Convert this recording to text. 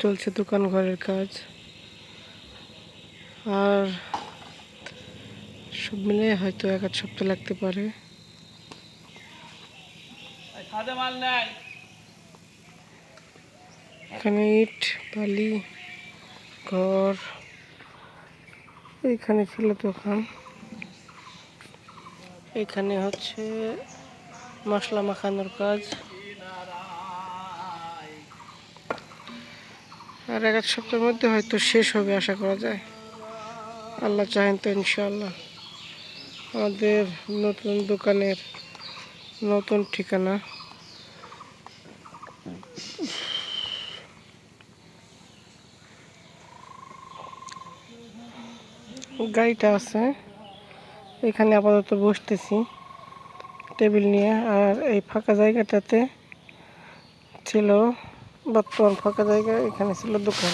চলছে দোকান ঘরের কাজ, আর সব মিলে হয়তো 1-8 সপ্তাহ লাগতে পারে। এখানে ইট বালি ঘর, এইখানে ছিল দোকান, এখানে হচ্ছে মশলা মাখানোর কাজ। আর 1-8 সপ্তাহের মধ্যে হয়তো শেষ হবে আশা করা যায়, আল্লাহ চাহেন তো ইনশাআল্লাহ। আমাদের নতুন দোকানের নতুন ঠিকানা। গাড়িটা আছে এখানে, আপাতত বসতেছি টেবিল নিয়ে। আর এই ফাঁকা জায়গাটাতে ছিল, বর্তমান ফাঁকা জায়গা, এখানে ছিল দোকান।